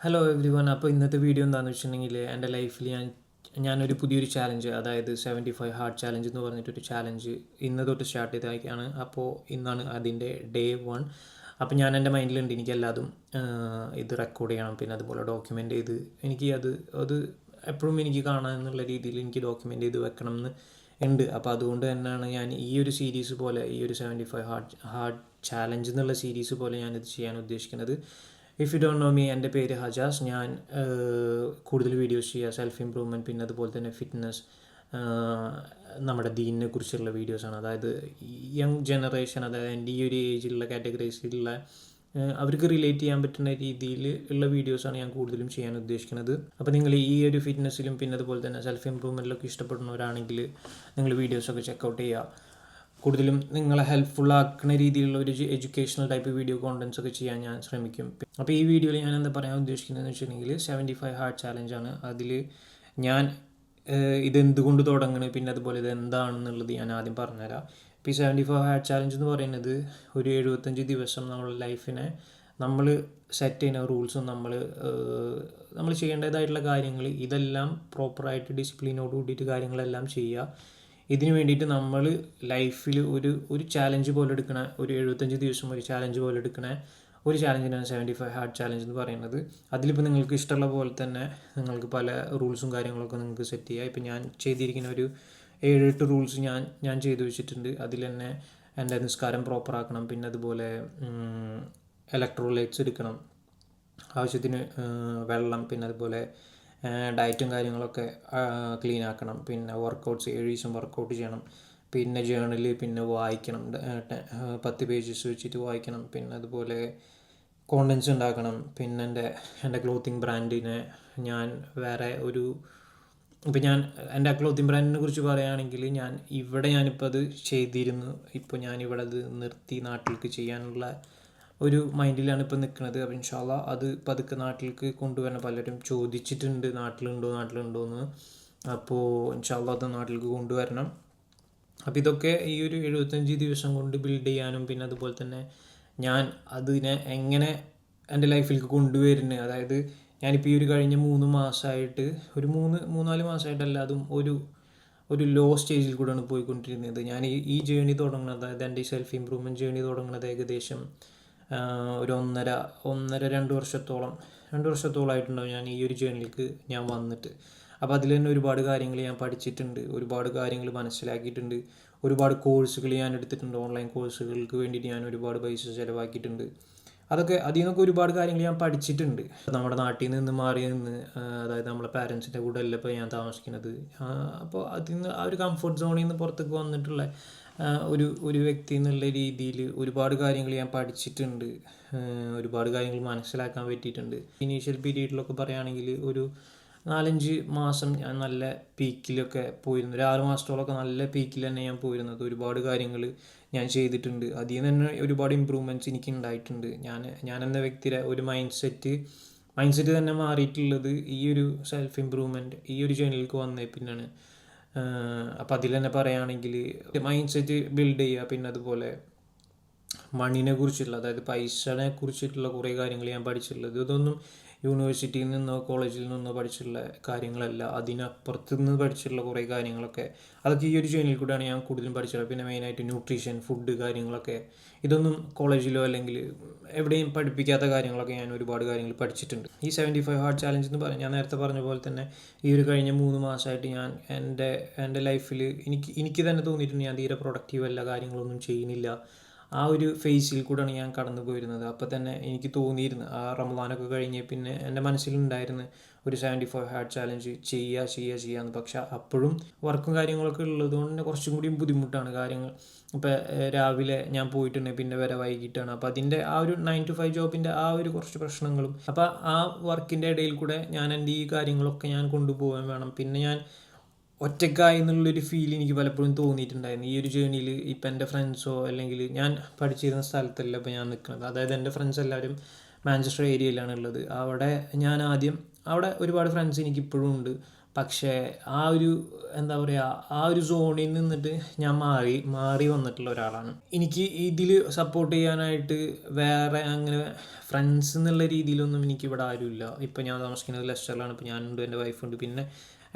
Hello every one. അപ്പോൾ ഇന്നത്തെ video എന്താണെന്ന് വെച്ചിട്ടുണ്ടെങ്കിൽ എൻ്റെ ലൈഫിൽ ഞാനൊരു പുതിയൊരു ചാലഞ്ച്, അതായത് 75 ഹാർഡ് ചാലഞ്ച് എന്ന് പറഞ്ഞിട്ടൊരു ചാലഞ്ച് ഇന്ന് തൊട്ട് സ്റ്റാർട്ട് ചെയ്തതാണ്. അപ്പോൾ ഇന്നാണ് അതിൻ്റെ ഡേ 1. അപ്പോൾ ഞാൻ എൻ്റെ മൈൻഡിലുണ്ട് എനിക്കെല്ലാതും ഇത് റെക്കോർഡ് ചെയ്യണം, പിന്നെ അതുപോലെ ഡോക്യുമെൻ്റ് ചെയ്ത് എനിക്ക് അത് എപ്പോഴും എനിക്ക് കാണാൻ എന്നുള്ള രീതിയിൽ എനിക്ക് ഡോക്യുമെൻ്റ് ചെയ്ത് വെക്കണം എന്ന് ഉണ്ട്. അപ്പോൾ അതുകൊണ്ട് തന്നെയാണ് ഞാൻ ഈ ഒരു സീരീസ് പോലെ, ഈ ഒരു 75 ഹാർഡ് ചാലഞ്ച് എന്നുള്ള സീരീസ് പോലെ ഞാനിത് ചെയ്യാൻ ഉദ്ദേശിക്കുന്നത്. If you don't know me, എൻ്റെ പേര് ഹജാസ്. ഞാൻ കൂടുതൽ വീഡിയോസ് ചെയ്യുക സെൽഫ് ഇമ്പ്രൂവ്മെൻറ്റ്, പിന്നെ അതുപോലെ തന്നെ ഫിറ്റ്നസ്, നമ്മുടെ ദീനിനെ കുറിച്ചുള്ള വീഡിയോസാണ്. അതായത് യങ് ജനറേഷൻ, അതായത് എൻ്റെ ഈ ഒരു ഏജിലുള്ള കാറ്റഗറൈസിലുള്ള അവർക്ക് റിലേറ്റ് ചെയ്യാൻ പറ്റുന്ന രീതിയിൽ ഉള്ള വീഡിയോസാണ് ഞാൻ കൂടുതലും ചെയ്യാൻ ഉദ്ദേശിക്കുന്നത്. അപ്പോൾ നിങ്ങൾ ഈ ഒരു ഫിറ്റ്നസ്സിലും പിന്നെ അതുപോലെ തന്നെ സെൽഫ് ഇമ്പ്രൂവ്മെൻറ്റിലൊക്കെ ഇഷ്ടപ്പെടുന്നവരാണെങ്കിൽ നിങ്ങൾ വീഡിയോസൊക്കെ ചെക്കൗട്ട് ചെയ്യുക. കൂടുതലും നിങ്ങളെ ഹെൽപ്ഫുള്ളാക്കുന്ന രീതിയിലുള്ള ഒരു എഡ്യൂക്കേഷണൽ ടൈപ്പ് വീഡിയോ കോണ്ടൻസ് ഒക്കെ ചെയ്യാൻ ഞാൻ ശ്രമിക്കും. അപ്പോൾ ഈ വീഡിയോയിൽ ഞാൻ എന്താ പറയാൻ ഉദ്ദേശിക്കുന്നതെന്ന് വെച്ചിട്ടുണ്ടെങ്കിൽ 75 ഹാർഡ് ചാലഞ്ചാണ്. അതിൽ ഞാൻ ഇതെന്തുകൊണ്ട് തുടങ്ങണത്, പിന്നെ അതുപോലെ ഇത് എന്താണെന്നുള്ളത് ഞാൻ ആദ്യം പറഞ്ഞുതരാം. ഇപ്പോൾ ഈ 75 ഹാർഡ് ചാലഞ്ച് എന്ന് പറയുന്നത് ഒരു 75 ദിവസം നമ്മുടെ ലൈഫിനെ നമ്മൾ സെറ്റ് ചെയ്യുന്ന റൂൾസും നമ്മൾ ചെയ്യേണ്ടതായിട്ടുള്ള കാര്യങ്ങൾ ഇതെല്ലാം പ്രോപ്പറായിട്ട് ഡിസിപ്ലിനോട് കൂടിയിട്ട് കാര്യങ്ങളെല്ലാം ചെയ്യുക. ഇതിന് വേണ്ടിയിട്ട് നമ്മൾ ലൈഫിൽ ഒരു ചാലഞ്ച് പോലെ എടുക്കണ, ഒരു 75 ദിവസം ഒരു ചാലഞ്ച് പോലെ എടുക്കണ ഒരു ചാലഞ്ചിനാണ് 75 ഹാർഡ് ചാലഞ്ച് എന്ന് പറയുന്നത്. അതിലിപ്പോൾ നിങ്ങൾക്ക് ഇഷ്ടമുള്ള പോലെ തന്നെ നിങ്ങൾക്ക് പല റൂൾസും കാര്യങ്ങളൊക്കെ നിങ്ങൾക്ക് സെറ്റ് ചെയ്യാം. ഇപ്പോൾ ഞാൻ ചെയ്തിരിക്കുന്ന ഒരു 7-8 റൂൾസ് ഞാൻ ചെയ്തു വെച്ചിട്ടുണ്ട്. അതിൽ തന്നെ എൻ്റെ നിസ്കാരം പ്രോപ്പറാക്കണം, പിന്നെ അതുപോലെ ഇലക്ട്രോലൈറ്റ്സ് എടുക്കണം, ആവശ്യത്തിന് വെള്ളം, പിന്നെ അതുപോലെ ഡയറ്റും കാര്യങ്ങളൊക്കെ ക്ലീൻ ആക്കണം, പിന്നെ വർക്കൗട്ട്സ് 7 ദിവസം വർക്കൗട്ട് ചെയ്യണം, പിന്നെ ജേണൽ പിന്നെ വായിക്കണം, 10 പേജസ് വെച്ചിട്ട് വായിക്കണം, പിന്നെ അതുപോലെ കോണ്ടൻസ് ഉണ്ടാക്കണം. പിന്നെ എൻ്റെ ക്ലോത്തിങ് ബ്രാൻഡിനെ ഞാൻ വേറെ ഒരു ഇപ്പം എൻ്റെ ക്ലോത്തിങ് ബ്രാൻഡിനെ കുറിച്ച് പറയുകയാണെങ്കിൽ ഞാനിപ്പോൾ അത് ചെയ്തിരുന്നു. ഇപ്പോൾ ഞാനിവിടെ അത് നിർത്തി നാട്ടിലേക്ക് ചെയ്യാനുള്ള ഒരു മൈൻഡിലാണ് ഇപ്പോൾ നിൽക്കുന്നത്. അപ്പോൾ ഇൻഷാ അല്ലാഹ് അത് പതുക്കെ നാട്ടിലേക്ക് കൊണ്ടുവരണം. പലരും ചോദിച്ചിട്ടുണ്ട് നാട്ടിലുണ്ടോ എന്ന്. അപ്പോൾ ഇൻഷാ അല്ലാഹ് അത് നാട്ടിലേക്ക് കൊണ്ടുവരണം. അപ്പോൾ ഇതൊക്കെ ഈ ഒരു 75 ദിവസം കൊണ്ട് ബിൽഡ് ചെയ്യാനും, പിന്നെ അതുപോലെ തന്നെ ഞാൻ അതിനെ എങ്ങനെ എൻ്റെ ലൈഫിലേക്ക് കൊണ്ടുവരുന്നത്, അതായത് ഞാനിപ്പോൾ ഈ ഒരു കഴിഞ്ഞ 3 മാസമായിട്ട് ഒരു 3-4 മാസമായിട്ടല്ല, അതും ഒരു ലോ സ്റ്റേജിൽ കൂടെയാണ് പോയിക്കൊണ്ടിരുന്നത്. ഞാൻ ഈ ജേണി തുടങ്ങുന്നത്, അതായത് എൻ്റെ ഈ സെൽഫ് ഇമ്പ്രൂവ്മെൻറ്റ് ജേണി തുടങ്ങുന്നത് ഏകദേശം ഒരു 2 വർഷത്തോളമായിട്ടുണ്ടാവും ഞാൻ ഈ ഒരു ജേണിലേക്ക് ഞാൻ വന്നിട്ട്. അപ്പോൾ അതിൽ തന്നെ ഒരുപാട് കാര്യങ്ങൾ ഞാൻ പഠിച്ചിട്ടുണ്ട്, ഒരുപാട് കാര്യങ്ങൾ മനസ്സിലാക്കിയിട്ടുണ്ട്, ഒരുപാട് കോഴ്സുകൾ ഞാൻ എടുത്തിട്ടുണ്ട്. ഓൺലൈൻ കോഴ്സുകൾക്ക് വേണ്ടിയിട്ട് ഞാൻ ഒരുപാട് പൈസ ചിലവാക്കിയിട്ടുണ്ട്. അതിൽ നിന്നൊക്കെ ഒരുപാട് കാര്യങ്ങൾ ഞാൻ പഠിച്ചിട്ടുണ്ട്. നമ്മുടെ നാട്ടിൽ നിന്ന് മാറി നിന്ന്, അതായത് നമ്മളെ പാരൻസിൻ്റെ കൂടെ അല്ല ഇപ്പോൾ ഞാൻ താമസിക്കുന്നത്. അപ്പോൾ അതിൽ നിന്ന് ആ ഒരു കംഫർട്ട് സോണിൽ നിന്ന് പുറത്തേക്ക് വന്നിട്ടുള്ള ഒരു വ്യക്തി എന്നുള്ള രീതിയിൽ ഒരുപാട് കാര്യങ്ങൾ ഞാൻ പഠിച്ചിട്ടുണ്ട്, ഒരുപാട് കാര്യങ്ങൾ മനസ്സിലാക്കാൻ പറ്റിയിട്ടുണ്ട്. ഇനീഷ്യൽ പീരീഡിലൊക്കെ പറയുകയാണെങ്കിൽ ഒരു 4-5 മാസം ഞാൻ നല്ല പീക്കിലൊക്കെ പോയിരുന്നു. ഒരു 6 മാസത്തോളമൊക്കെ നല്ല പീക്കിൽ തന്നെ ഞാൻ പോയിരുന്നത്. ഒരുപാട് കാര്യങ്ങൾ ഞാൻ ചെയ്തിട്ടുണ്ട്. അതിൽ നിന്ന് തന്നെ ഒരുപാട് ഇമ്പ്രൂവ്മെൻറ്റ്സ് എനിക്ക് ഉണ്ടായിട്ടുണ്ട്. ഞാൻ എന്ന വ്യക്തിയുടെ ഒരു മൈൻഡ് സെറ്റ് തന്നെ മാറിയിട്ടുള്ളത് ഈ ഒരു സെൽഫ് ഇമ്പ്രൂവ്മെൻറ്റ് ഈ ഒരു ജേണിയിലേക്ക് വന്നേ പിന്നാണ്. അപ്പോൾ അതിൽ തന്നെ പറയുകയാണെങ്കിൽ മൈൻഡ് സെറ്റ് ബിൽഡ് ചെയ്യുക, പിന്നെ അതുപോലെ മണിനെ കുറിച്ചുള്ള, അതായത് പൈസനെ കുറിച്ചിട്ടുള്ള കുറേ കാര്യങ്ങൾ ഞാൻ പഠിച്ചിട്ടുള്ളത്. ഇതൊന്നും യൂണിവേഴ്സിറ്റിയിൽ നിന്നോ കോളേജിൽ നിന്നോ പഠിച്ചിട്ടുള്ള കാര്യങ്ങളല്ല, അതിനപ്പുറത്ത് നിന്ന് പഠിച്ചിട്ടുള്ള കുറേ കാര്യങ്ങളൊക്കെ അതൊക്കെ ഈ ഒരു ജേണിയിൽ കൂടെയാണ് ഞാൻ കൂടുതലും പഠിച്ചിട്ടുള്ളത്. പിന്നെ മെയിനായിട്ട് ന്യൂട്രീഷൻ, ഫുഡ് കാര്യങ്ങളൊക്കെ, ഇതൊന്നും കോളേജിലോ അല്ലെങ്കിൽ എവിടെയും പഠിപ്പിക്കാത്ത കാര്യങ്ങളൊക്കെ ഞാൻ ഒരുപാട് കാര്യങ്ങൾ പഠിച്ചിട്ടുണ്ട്. ഈ 75 ഹാർഡ് ചാലഞ്ച് എന്ന് ഞാൻ നേരത്തെ പറഞ്ഞ പോലെ തന്നെ ഈ ഒരു കഴിഞ്ഞ 3 മാസമായിട്ട് ഞാൻ എൻ്റെ ലൈഫിൽ എനിക്ക് തന്നെ തോന്നിയിട്ടുണ്ട് ഞാൻ തീരെ പ്രൊഡക്റ്റീവ് അല്ല, കാര്യങ്ങളൊന്നും ചെയ്യുന്നില്ല. ആ ഒരു ഫേസിൽ കൂടെയാണ് ഞാൻ കടന്നു പോയിരുന്നത്. അപ്പോൾ തന്നെ എനിക്ക് തോന്നിയിരുന്നു, ആ റമദാനൊക്കെ കഴിഞ്ഞ് പിന്നെ എൻ്റെ മനസ്സിലുണ്ടായിരുന്നു ഒരു 75 ഹാർഡ് ചാലഞ്ച് ചെയ്യാമെന്ന്. പക്ഷേ അപ്പോഴും വർക്കും കാര്യങ്ങളൊക്കെ ഉള്ളതുകൊണ്ട് തന്നെ കുറച്ചും കൂടിയും ബുദ്ധിമുട്ടാണ് കാര്യങ്ങൾ. ഇപ്പോൾ രാവിലെ ഞാൻ പോയിട്ടുണ്ടെങ്കിൽ പിന്നെ വരെ വൈകിട്ടാണ്. അപ്പോൾ അതിൻ്റെ ആ ഒരു 9 to 5 ജോബിൻ്റെ ആ ഒരു കുറച്ച് പ്രശ്നങ്ങളും, അപ്പോൾ ആ വർക്കിൻ്റെ ഇടയിൽ കൂടെ ഞാൻ എൻ്റെ ഈ കാര്യങ്ങളൊക്കെ ഞാൻ കൊണ്ടുപോകാൻ വേണം. പിന്നെ ഞാൻ ഒറ്റക്കായി എന്നുള്ളൊരു ഫീൽ എനിക്ക് പലപ്പോഴും തോന്നിയിട്ടുണ്ടായിരുന്നു ഈ ഒരു ജേണിയിൽ. ഇപ്പം എൻ്റെ ഫ്രണ്ട്സോ അല്ലെങ്കിൽ ഞാൻ പഠിച്ചിരുന്ന സ്ഥലത്തല്ല ഇപ്പോൾ ഞാൻ നിൽക്കുന്നത്, അതായത് എൻ്റെ ഫ്രണ്ട്സ് എല്ലാവരും മാഞ്ചസ്റ്റർ ഏരിയയിലാണ് ഉള്ളത്. അവിടെ ഒരുപാട് ഫ്രണ്ട്സ് എനിക്കിപ്പോഴും ഉണ്ട്. പക്ഷേ ആ ഒരു എന്താ പറയുക, ആ ഒരു സോണിൽ നിന്നിട്ട് ഞാൻ മാറി വന്നിട്ടുള്ള ഒരാളാണ്. എനിക്ക് ഇതിൽ സപ്പോർട്ട് ചെയ്യാനായിട്ട് വേറെ അങ്ങനെ ഫ്രണ്ട്സ് എന്നുള്ള രീതിയിലൊന്നും എനിക്കിവിടെ ആരുമില്ല. ഇപ്പോൾ ഞാൻ താമസിക്കുന്നത് ലെസ്റ്ററിലാണ്. ഇപ്പോൾ ഞാനുണ്ട്, എൻ്റെ വൈഫുണ്ട്, പിന്നെ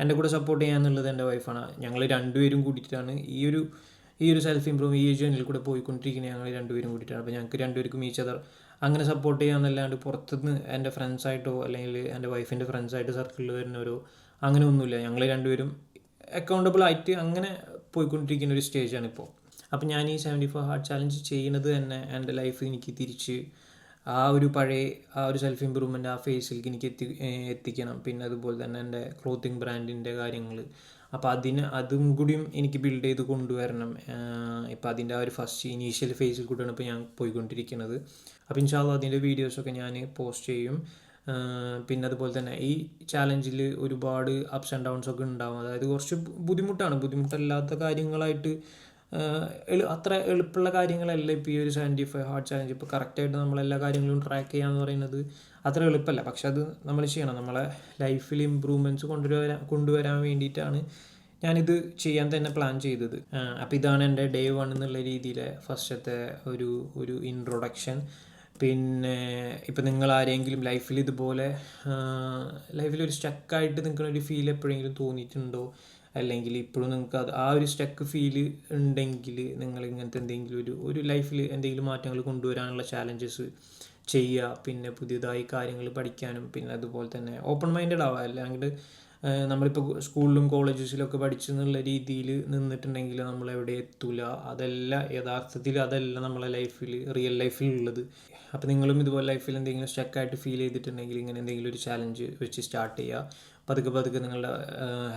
എൻ്റെ കൂടെ സപ്പോർട്ട് ചെയ്യാന്നുള്ളത് എൻ്റെ വൈഫാണ്. ഞങ്ങൾ രണ്ടുപേരും കൂടിയിട്ടാണ് ഈ ഒരു സെൽഫ് ഇമ്പ്രൂവ് ഈ ജേർണിയിൽ കൂടെ പോയിക്കൊണ്ടിരിക്കുന്നത്. ഞങ്ങൾ രണ്ടുപേരും കൂടിയിട്ടാണ്. അപ്പോൾ ഞങ്ങൾക്ക് രണ്ടുപേർക്കും ഈച്ച് അതർ അങ്ങനെ സപ്പോർട്ട് ചെയ്യാമെന്നല്ലാണ്ട് പുറത്തുനിന്ന് എൻ്റെ ഫ്രണ്ട്സായിട്ടോ അല്ലെങ്കിൽ എൻ്റെ വൈഫിൻ്റെ ഫ്രണ്ട്സായിട്ട് സർക്കിളിൽ വരുന്നവരോ അങ്ങനെ ഒന്നുമില്ല. ഞങ്ങൾ രണ്ടുപേരും അക്കൗണ്ടബിൾ ആയിട്ട് അങ്ങനെ പോയിക്കൊണ്ടിരിക്കുന്ന ഒരു സ്റ്റേജാണ് ഇപ്പോൾ. അപ്പം ഞാൻ ഈ 74 ഹാർഡ് ചാലഞ്ച് ചെയ്യുന്നത് തന്നെ എൻ്റെ ലൈഫ് എനിക്ക് തിരിച്ച് ആ ഒരു സെൽഫ് ഇമ്പ്രൂവ്മെൻ്റ് ആ ഫേസിലേക്ക് എനിക്ക് എത്തിക്കണം. പിന്നെ അതുപോലെ തന്നെ എൻ്റെ ക്ലോത്തിങ് ബ്രാൻഡിൻ്റെ കാര്യങ്ങൾ, അപ്പോൾ അതും കൂടിയും എനിക്ക് ബിൽഡ് ചെയ്ത് കൊണ്ടുവരണം. ഇപ്പോൾ അതിൻ്റെ ആ ഒരു ഫസ്റ്റ് ഇനീഷ്യൽ ഫേസിൽ കൂടെയാണ് ഇപ്പോൾ ഞാൻ പോയിക്കൊണ്ടിരിക്കുന്നത്. അപ്പോൾ ഇൻഷാ അല്ലാഹ് അതിൻ്റെ വീഡിയോസൊക്കെ ഞാൻ പോസ്റ്റ് ചെയ്യും. പിന്നെ അതുപോലെ തന്നെ ഈ ചാലഞ്ചിൽ ഒരുപാട് അപ്സ് ആൻഡ് ഡൗൺസ് ഒക്കെ ഉണ്ടാവും. അതായത് കുറച്ച് ബുദ്ധിമുട്ടല്ലാത്ത കാര്യങ്ങളായിട്ട് അത്ര എളുപ്പമുള്ള കാര്യങ്ങളല്ല ഇപ്പോൾ ഈ ഒരു 75 ഹാർഡ് ചാലഞ്ച്. ഇപ്പോൾ കറക്റ്റായിട്ട് നമ്മളെല്ലാ കാര്യങ്ങളും ട്രാക്ക് ചെയ്യാന്ന് പറയുന്നത് അത്ര എളുപ്പമല്ല. പക്ഷെ അത് നമ്മൾ ചെയ്യണം. നമ്മളെ ലൈഫിൽ ഇമ്പ്രൂവ്മെൻറ്റ്സ് കൊണ്ടുവരാൻ വേണ്ടിയിട്ടാണ് ഞാനിത് ചെയ്യാൻ തന്നെ പ്ലാൻ ചെയ്തത്. അപ്പോൾ ഇതാണ് എൻ്റെ ഡേ 1 എന്നുള്ള രീതിയിലെ ഫസ്റ്റത്തെ ഒരു ഇൻട്രൊഡക്ഷൻ. പിന്നെ ഇപ്പം നിങ്ങൾ ആരെങ്കിലും ലൈഫിൽ ഇതുപോലെ ലൈഫിലൊരു സ്റ്റക്കായിട്ട് നിൽക്കുന്നൊരു ഫീൽ എപ്പോഴെങ്കിലും തോന്നിയിട്ടുണ്ടോ, അല്ലെങ്കിൽ ഇപ്പോഴും നിങ്ങൾക്ക് ആ ഒരു സ്റ്റക്ക് ഫീല് ഉണ്ടെങ്കിൽ നിങ്ങൾ ഇങ്ങനത്തെ എന്തെങ്കിലും ഒരു ലൈഫിൽ എന്തെങ്കിലും മാറ്റങ്ങൾ കൊണ്ടുവരാനുള്ള ചാലഞ്ചസ് ചെയ്യുക. പിന്നെ പുതിയതായി കാര്യങ്ങൾ പഠിക്കാനും പിന്നെ അതുപോലെ തന്നെ ഓപ്പൺ മൈൻഡഡ് ആവുക. അല്ലെങ്കിൽ നമ്മളിപ്പോൾ സ്കൂളിലും കോളേജസിലൊക്കെ പഠിച്ചെന്നുള്ള രീതിയിൽ നിന്നിട്ടുണ്ടെങ്കിൽ നമ്മളെവിടെ എത്തൂല. യഥാർത്ഥത്തിൽ അതല്ല നമ്മളെ റിയൽ ലൈഫിലുള്ളത്. അപ്പോൾ നിങ്ങളും ഇതുപോലെ ലൈഫിൽ എന്തെങ്കിലും സ്റ്റക്കായിട്ട് ഫീൽ ചെയ്തിട്ടുണ്ടെങ്കിൽ ഇങ്ങനെ എന്തെങ്കിലും ഒരു ചാലഞ്ച് വെച്ച് സ്റ്റാർട്ട് ചെയ്യുക. പതുക്കെ നിങ്ങളുടെ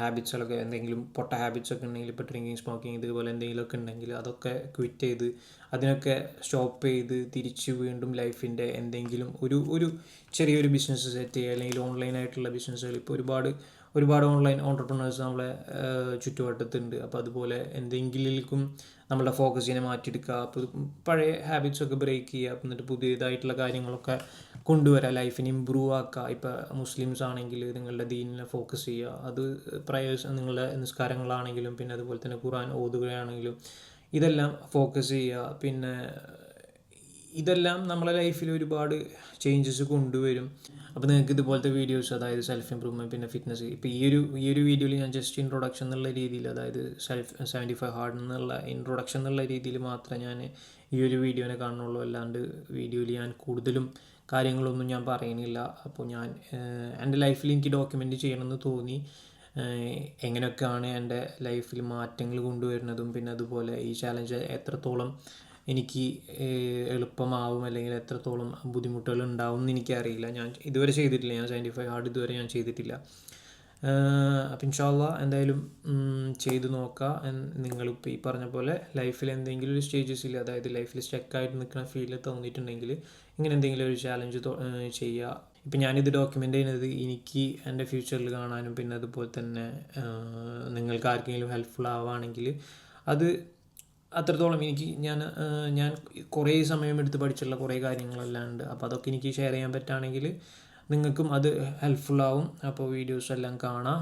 ഹാബിറ്റ്സുകളൊക്കെ എന്തെങ്കിലും പൊട്ട ഹാബിറ്റ്സൊക്കെ ഉണ്ടെങ്കിൽ, ഇപ്പോൾ ഡ്രിങ്കിങ്, സ്മോക്കിങ് ഇതുപോലെ എന്തെങ്കിലുമൊക്കെ ഉണ്ടെങ്കിൽ അതൊക്കെ ക്വിറ്റ് ചെയ്ത് അതിനൊക്കെ സ്റ്റോപ്പ് ചെയ്ത് തിരിച്ച് വീണ്ടും ലൈഫിൻ്റെ എന്തെങ്കിലും ഒരു ചെറിയൊരു ബിസിനസ് സെറ്റ് ചെയ്യുക. അല്ലെങ്കിൽ ഓൺലൈനായിട്ടുള്ള ബിസിനസ്സുകൾ ഇപ്പോൾ ഒരുപാട് ഓൺലൈൻ ഓൺടർപ്രണേഴ്സ് നമ്മളെ ചുറ്റുവട്ടത്തുണ്ട്. അപ്പോൾ അതുപോലെ എന്തെങ്കിലും നമ്മളുടെ ഫോക്കസിനെ മാറ്റിയെടുക്കുക. അപ്പോൾ പഴയ ഹാബിറ്റ്സൊക്കെ ബ്രേക്ക് ചെയ്യുക. എന്നിട്ട് പുതിയതായിട്ടുള്ള കാര്യങ്ങളൊക്കെ കൊണ്ടുവരിക, ലൈഫിനെ ഇമ്പ്രൂവ് ആക്കുക. ഇപ്പോൾ മുസ്ലിംസ് ആണെങ്കിൽ നിങ്ങളുടെ ദീനിനെ ഫോക്കസ് ചെയ്യുക. അത് പ്രയേഴ്സ്, നിങ്ങളുടെ നിസ്കാരങ്ങളാണെങ്കിലും പിന്നെ അതുപോലെ തന്നെ ഖുർആൻ ഓതുകയാണെങ്കിലും ഇതെല്ലാം ഫോക്കസ് ചെയ്യുക. പിന്നെ ഇതെല്ലാം നമ്മളെ ലൈഫിൽ ഒരുപാട് ചേഞ്ചസ് കൊണ്ടുവരും. അപ്പോൾ നിങ്ങൾക്ക് ഇതുപോലത്തെ വീഡിയോസ്, അതായത് സെൽഫ് ഇമ്പ്രൂവ്മെൻറ്റ് പിന്നെ ഫിറ്റ്നസ്, ഇപ്പോൾ ഈ ഒരു വീഡിയോയിൽ ഞാൻ ജസ്റ്റ് ഇൻട്രൊഡക്ഷൻ എന്നുള്ള രീതിയിൽ, അതായത് 75 ഹാർഡ് എന്നുള്ള ഇൻട്രൊഡക്ഷൻ എന്നുള്ള രീതിയിൽ മാത്രമേ ഞാൻ ഈ ഒരു വീഡിയോനെ കാണുന്നുള്ളൂ. അല്ലാണ്ട് വീഡിയോയിൽ ഞാൻ കൂടുതലും കാര്യങ്ങളൊന്നും ഞാൻ പറയുന്നില്ല. അപ്പോൾ ഞാൻ എൻ്റെ ലൈഫിൽ എനിക്ക് ഡോക്യുമെൻ്റ് ചെയ്യണമെന്ന് തോന്നി. എങ്ങനെയൊക്കെയാണ് എൻ്റെ ലൈഫിൽ മാറ്റങ്ങൾ കൊണ്ടുവരുന്നതും പിന്നെ അതുപോലെ ഈ ചാലഞ്ച് എത്രത്തോളം എനിക്ക് എളുപ്പമാവും അല്ലെങ്കിൽ എത്രത്തോളം ബുദ്ധിമുട്ടുകൾ ഉണ്ടാവും എന്ന് എനിക്കറിയില്ല. ഞാൻ ഇതുവരെ ചെയ്തിട്ടില്ല. ഞാൻ 75 ഹാർഡ് ഇതുവരെ ഞാൻ ചെയ്തിട്ടില്ല. അപ്പം ഇൻഷാ അല്ലാഹ് എന്തായാലും ചെയ്ത് നോക്കുക. നിങ്ങളിപ്പോൾ ഈ പറഞ്ഞ പോലെ ലൈഫിൽ എന്തെങ്കിലും ഒരു സ്റ്റേജസിൽ, അതായത് ലൈഫിൽ സ്റ്റക്കായിട്ട് നിൽക്കുന്ന ഫീൽ തോന്നിയിട്ടുണ്ടെങ്കിൽ ഇങ്ങനെ എന്തെങ്കിലും ഒരു ചാലഞ്ച് ചെയ്യുക. ഇപ്പം ഞാനിത് ഡോക്യുമെൻ്റ് ചെയ്യുന്നത് എനിക്ക് എൻ്റെ ഫ്യൂച്ചറിൽ കാണാനും പിന്നെ അതുപോലെ തന്നെ നിങ്ങൾക്ക് ആർക്കെങ്കിലും ഹെൽപ്ഫുൾ ആവുകയാണെങ്കിൽ അത് അത്രത്തോളം ഞാൻ കുറേ സമയമെടുത്ത് പഠിച്ചുള്ള കുറേ കാര്യങ്ങളെല്ലാം ഉണ്ട്. അപ്പോൾ അതൊക്കെ എനിക്ക് ഷെയർ ചെയ്യാൻ പറ്റുകയാണെങ്കിൽ നിങ്ങൾക്കും അത് ഹെൽപ്ഫുള്ളാവും. അപ്പോൾ വീഡിയോസ് എല്ലാം കാണാം.